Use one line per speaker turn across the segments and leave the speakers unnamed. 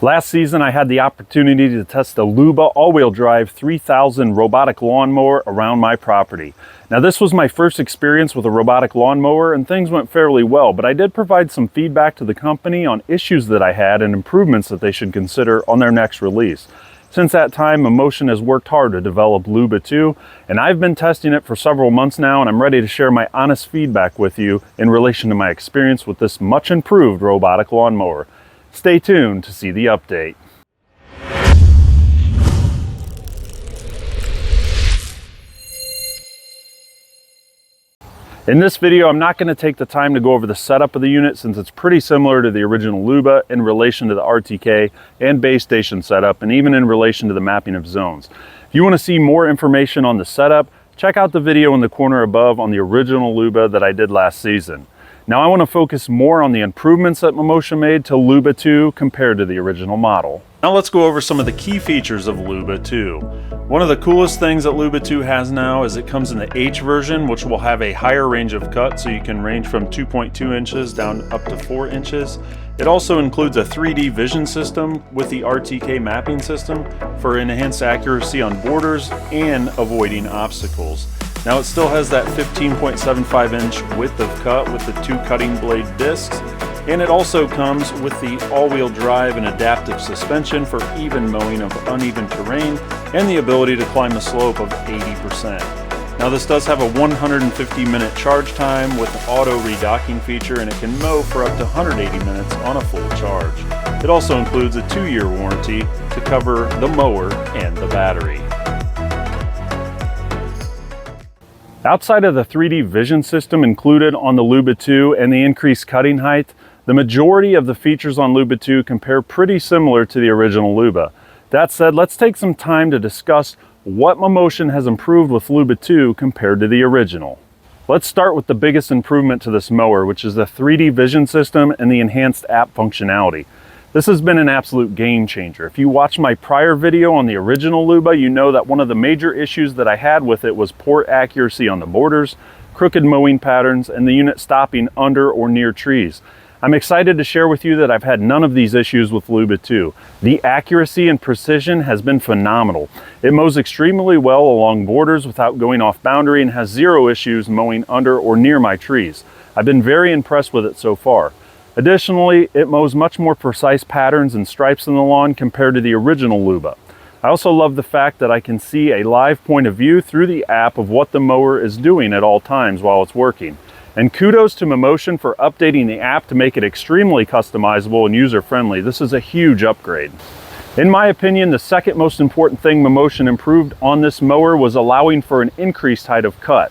Last season, I had the opportunity to test the Luba all-wheel drive 3000 robotic lawnmower around my property. Now, this was my first experience with a robotic lawnmower and things went fairly well, but I did provide some feedback to the company on issues that I had and improvements that they should consider on their next release. Since that time, Motion has worked hard to develop Luba 2, and I've been testing it for several months now, and I'm ready to share my honest feedback with you in relation to my experience with this much improved robotic lawnmower. Stay tuned to see the update. In this video, I'm not going to take the time to go over the setup of the unit since it's pretty similar to the original Luba in relation to the RTK and base station setup, and even in relation to the mapping of zones. If you want to see more information on the setup, check out the video in the corner above on the original Luba that I did last season. Now I want to focus more on the improvements that Motion made to Luba 2 compared to the original model. Now let's go over some of the key features of Luba 2. One of the coolest things that Luba 2 has now is it comes in the H version, which will have a higher range of cut, so you can range from 2.2 inches down up to 4 inches. It also includes a 3D vision system with the RTK mapping system for enhanced accuracy on borders and avoiding obstacles. Now it still has that 15.75 inch width of cut with the 2 cutting blade discs, and it also comes with the all-wheel drive and adaptive suspension for even mowing of uneven terrain and the ability to climb a slope of 80%. Now this does have a 150-minute charge time with an auto redocking feature, and it can mow for up to 180 minutes on a full charge. It also includes a 2-year warranty to cover the mower and the battery. Outside of the 3D vision system included on the Luba 2 and the increased cutting height, the majority of the features on Luba 2 compare pretty similar to the original Luba. That said, let's take some time to discuss what Motion has improved with Luba 2 compared to the original. Let's start with the biggest improvement to this mower, which is the 3D vision system and the enhanced app functionality. This has been an absolute game changer. If you watched my prior video on the original Luba, you know that one of the major issues that I had with it was poor accuracy on the borders, crooked mowing patterns, and the unit stopping under or near trees. I'm excited to share with you that I've had none of these issues with Luba 2. The accuracy and precision has been phenomenal. It mows extremely well along borders without going off boundary and has zero issues mowing under or near my trees. I've been very impressed with it so far. Additionally, it mows much more precise patterns and stripes in the lawn compared to the original Luba. I also love the fact that I can see a live point of view through the app of what the mower is doing at all times while it's working. And kudos to Motion for updating the app to make it extremely customizable and user-friendly. This is a huge upgrade. In my opinion, the second most important thing Motion improved on this mower was allowing for an increased height of cut.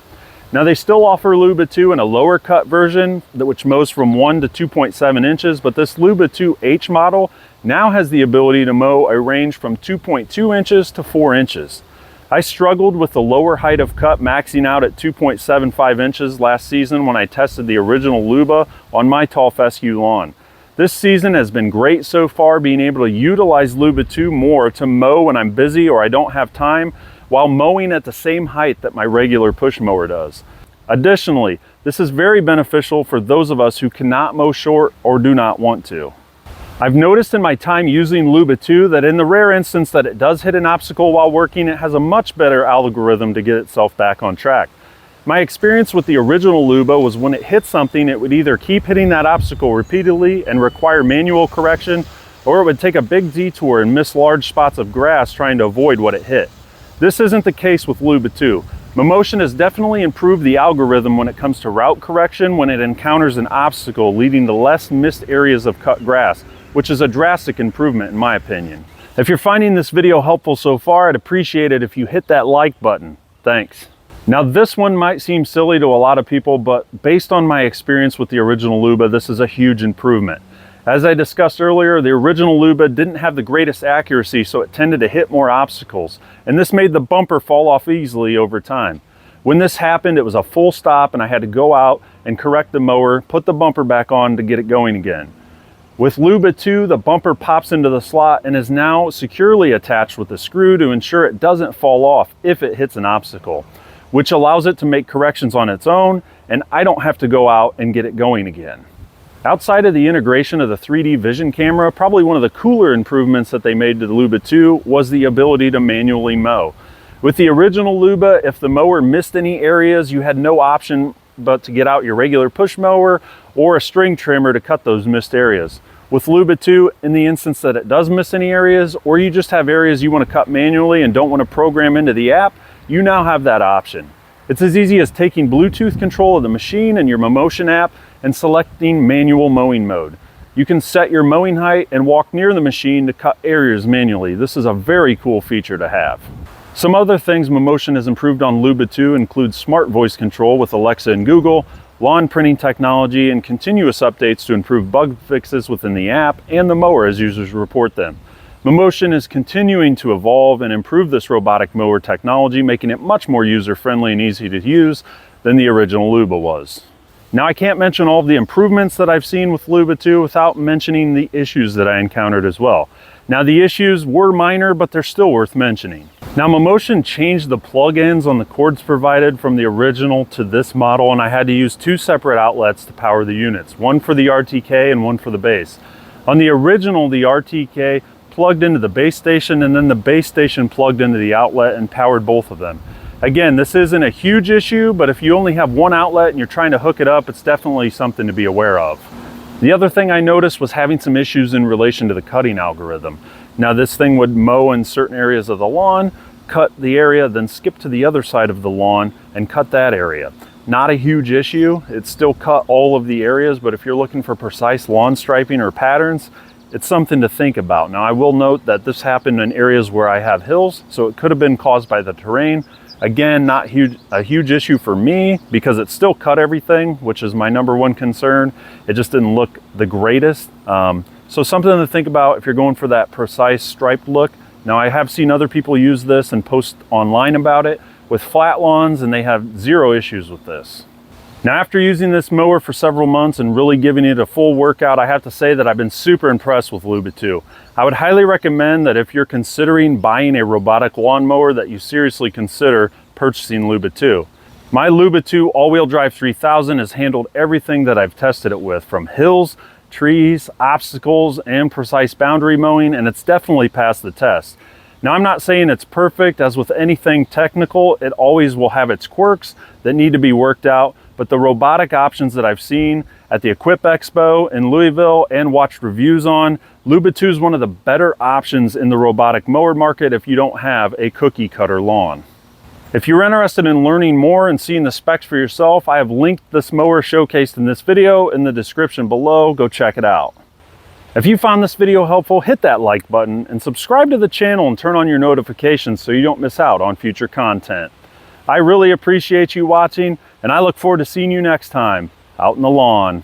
Now they still offer Luba 2 in a lower cut version, which mows from 1 to 2.7 inches, but this Luba 2 H model now has the ability to mow a range from 2.2 inches to 4 inches. I struggled with the lower height of cut, maxing out at 2.75 inches last season when I tested the original Luba on my tall fescue lawn. This season has been great so far, being able to utilize Luba 2 more to mow when I'm busy or I don't have time, while mowing at the same height that my regular push mower does. Additionally, this is very beneficial for those of us who cannot mow short or do not want to. I've noticed in my time using Luba 2 that in the rare instance that it does hit an obstacle while working, it has a much better algorithm to get itself back on track. My experience with the original Luba was when it hit something, it would either keep hitting that obstacle repeatedly and require manual correction, or it would take a big detour and miss large spots of grass trying to avoid what it hit. This isn't the case with Luba 2. Motion has definitely improved the algorithm when it comes to route correction when it encounters an obstacle, leading to less missed areas of cut grass, which is a drastic improvement in my opinion. If you're finding this video helpful so far, I'd appreciate it if you hit that like button. Thanks. Now this one might seem silly to a lot of people, but based on my experience with the original Luba, this is a huge improvement. As I discussed earlier, the original Luba didn't have the greatest accuracy, so it tended to hit more obstacles, and this made the bumper fall off easily over time. When this happened, it was a full stop and I had to go out and correct the mower, put the bumper back on to get it going again. With Luba 2, the bumper pops into the slot and is now securely attached with a screw to ensure it doesn't fall off if it hits an obstacle, which allows it to make corrections on its own, and I don't have to go out and get it going again. Outside of the integration of the 3D vision camera, probably one of the cooler improvements that they made to the Luba 2 was the ability to manually mow. With the original Luba, if the mower missed any areas, you had no option but to get out your regular push mower or a string trimmer to cut those missed areas. With Luba 2, in the instance that it does miss any areas, or you just have areas you want to cut manually and don't want to program into the app, you now have that option. It's as easy as taking Bluetooth control of the machine and your Motion app and selecting manual mowing mode. You can set your mowing height and walk near the machine to cut areas manually. This is a very cool feature to have. Some other things Motion has improved on Luba 2 include smart voice control with Alexa and Google, lawn printing technology, and continuous updates to improve bug fixes within the app and the mower as users report them. Motion is continuing to evolve and improve this robotic mower technology, making it much more user-friendly and easy to use than the original Luba was. Now, I can't mention all of the improvements that I've seen with Luba 2 without mentioning the issues that I encountered as well. Now, the issues were minor, but they're still worth mentioning. Now, Motion changed the plug-ins on the cords provided from the original to this model, and I had to use two separate outlets to power the units, one for the RTK and one for the base. On the original, the RTK plugged into the base station, and then the base station plugged into the outlet and powered both of them. Again, this isn't a huge issue, but if you only have one outlet and you're trying to hook it up, it's definitely something to be aware of. The other thing I noticed was having some issues in relation to the cutting algorithm. Now, this thing would mow in certain areas of the lawn, cut the area, then skip to the other side of the lawn and cut that area. Not a huge issue. It still cut all of the areas, but if you're looking for precise lawn striping or patterns, it's something to think about. Now, I will note that this happened in areas where I have hills, so it could have been caused by the terrain. Again, not a huge issue for me because it still cut everything, which is my number one concern. It just didn't look the greatest. So something to think about if you're going for that precise striped look. Now, I have seen other people use this and post online about it with flat lawns, and they have zero issues with this. Now, after using this mower for several months and really giving it a full workout, I have to say that I've been super impressed with Luba 2. I would highly recommend that if you're considering buying a robotic lawnmower, that you seriously consider purchasing Luba 2. My Luba 2 all-wheel drive 3000 has handled everything that I've tested it with, from hills, trees, obstacles, and precise boundary mowing, and it's definitely passed the test. Now, I'm not saying it's perfect. As with anything technical, it always will have its quirks that need to be worked out, but the robotic options that I've seen at the Equip Expo in Louisville and watched reviews on, Luba 2 is one of the better options in the robotic mower market if you don't have a cookie cutter lawn. If you're interested in learning more and seeing the specs for yourself, I have linked this mower showcased in this video in the description below. Go check it out. If you found this video helpful, hit that like button and subscribe to the channel and turn on your notifications so you don't miss out on future content. I really appreciate you watching, and I look forward to seeing you next time out in the lawn.